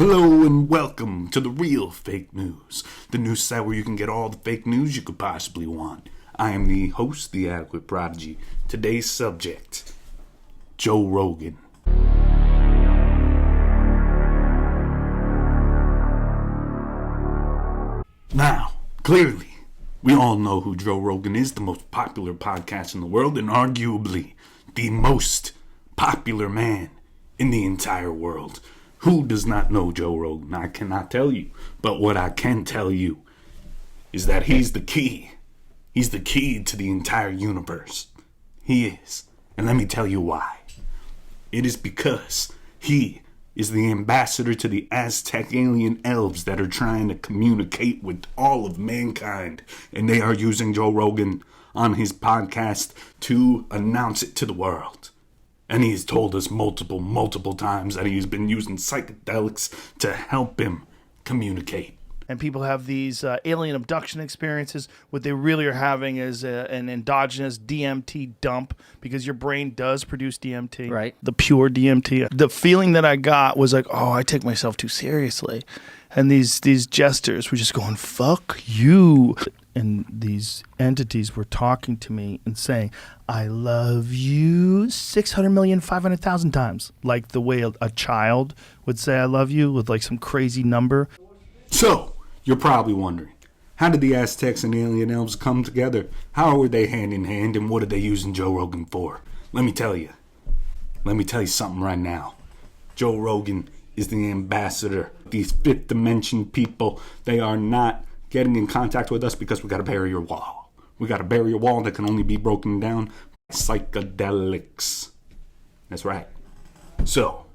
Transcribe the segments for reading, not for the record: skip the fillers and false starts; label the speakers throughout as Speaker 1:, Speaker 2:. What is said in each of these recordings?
Speaker 1: Hello and welcome to the real fake news, the news site where you can get all the fake news you could possibly want. I am the host, the Adequate Prodigy. Today's subject, Joe Rogan. Now, clearly, we all know who Joe Rogan is, the most popular podcast in the world and arguably the most popular man in the entire world. Who does not know Joe Rogan? I cannot tell you. But what I can tell you is that he's the key. He's the key to the entire universe. He is. And let me tell you why. It is because he is the ambassador to the Aztec alien elves that are trying to communicate with all of mankind. And they are using Joe Rogan on his podcast to announce it to the world. And he has told us multiple times that he's been using psychedelics to help him communicate.
Speaker 2: And people have these alien abduction experiences. What they really are having is an endogenous DMT dump, because your brain does produce DMT.
Speaker 3: Right.
Speaker 2: The pure DMT. The feeling that I got was like, oh, I take myself too seriously. And these jesters were just going, fuck you. And these entities were talking to me and saying, I love you 600,500,000 times. Like the way a child would say I love you with like some crazy number.
Speaker 1: So, you're probably wondering, how did the Aztecs and alien elves come together? How were they hand in hand, and what are they using Joe Rogan for? Let me tell you something right now. Joe Rogan is the ambassador. These fifth dimension people, they are not getting in contact with us because we got to bury your wall. We got to bury a wall that can only be broken down by psychedelics. That's right. So,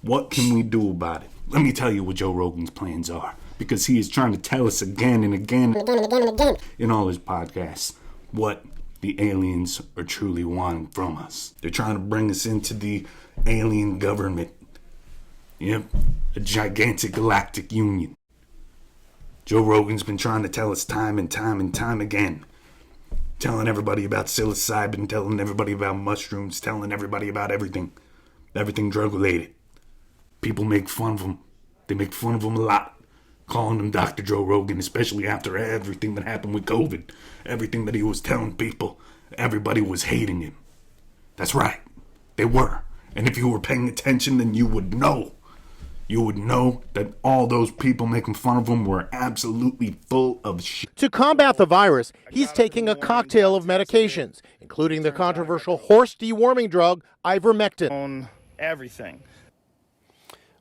Speaker 1: what can we do about it? Let me tell you what Joe Rogan's plans are, because he is trying to tell us again and again in all his podcasts what the aliens are truly wanting from us. They're trying to bring us into the alien government. Yep, a gigantic galactic union. Joe Rogan's been trying to tell us time and time again. Telling everybody about psilocybin, telling everybody about mushrooms, telling everybody about everything. Everything drug-related. People make fun of him. They make fun of him a lot. Calling him Dr. Joe Rogan, especially after everything that happened with COVID. Everything that he was telling people. Everybody was hating him. That's right. They were. And if you were paying attention, then you would know. You would know that all those people making fun of him were absolutely full of shit.
Speaker 4: To combat the virus, he's taking a cocktail of medications, including the controversial horse deworming drug ivermectin.
Speaker 2: On everything.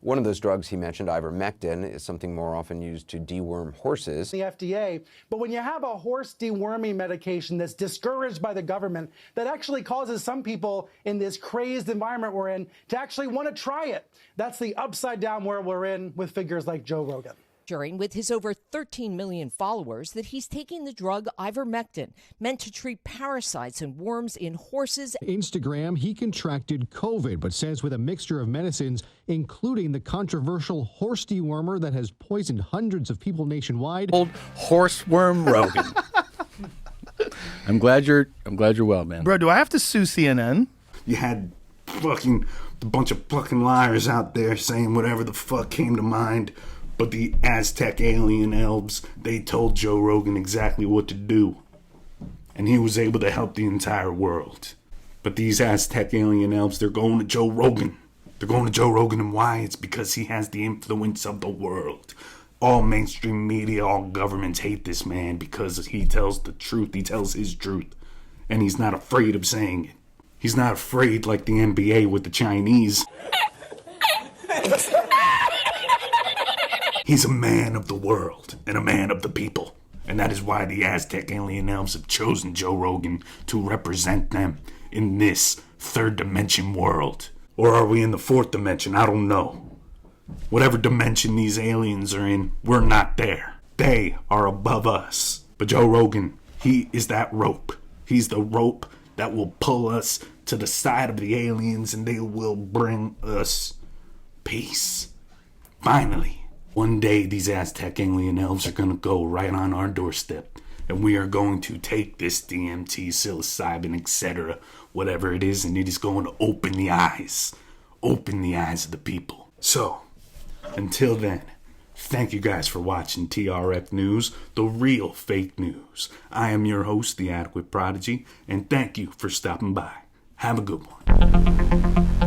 Speaker 5: One of those drugs he mentioned, ivermectin, is something more often used to deworm horses.
Speaker 6: The FDA, but when you have a horse deworming medication that's discouraged by the government, that actually causes some people in this crazed environment we're in to actually want to try it. That's the upside down world we're in with figures like Joe Rogan.
Speaker 7: Sharing with his over 13 million followers that he's taking the drug ivermectin, meant to treat parasites and worms in horses.
Speaker 8: Instagram, he contracted COVID, but says with a mixture of medicines, including the controversial horse dewormer that has poisoned hundreds of people nationwide.
Speaker 3: Old horseworm Rogan. I'm glad you're well, man.
Speaker 2: Bro, do I have to sue CNN?
Speaker 1: You had fucking a bunch of fucking liars out there saying whatever the fuck came to mind. But the Aztec alien elves, they told Joe Rogan exactly what to do. And he was able to help the entire world. But these Aztec alien elves, they're going to Joe Rogan. They're going to Joe Rogan, and why? It's because he has the influence of the world. All mainstream media, all governments hate this man because he tells the truth. He tells his truth. And he's not afraid of saying it. He's not afraid like the NBA with the Chinese. He's a man of the world and a man of the people. And that is why the Aztec alien elves have chosen Joe Rogan to represent them in this third dimension world. Or are we in the fourth dimension? I don't know. Whatever dimension these aliens are in, we're not there. They are above us. But Joe Rogan, he is that rope. He's the rope that will pull us to the side of the aliens, and they will bring us peace. Finally. One day, these Aztec alien elves are going to go right on our doorstep, and we are going to take this DMT, psilocybin, etc., whatever it is, and it is going to open the eyes of the people. So, Until then, thank you guys for watching TRF News, the real fake news. I am your host, The Adequate Prodigy, and thank you for stopping by. Have a good one.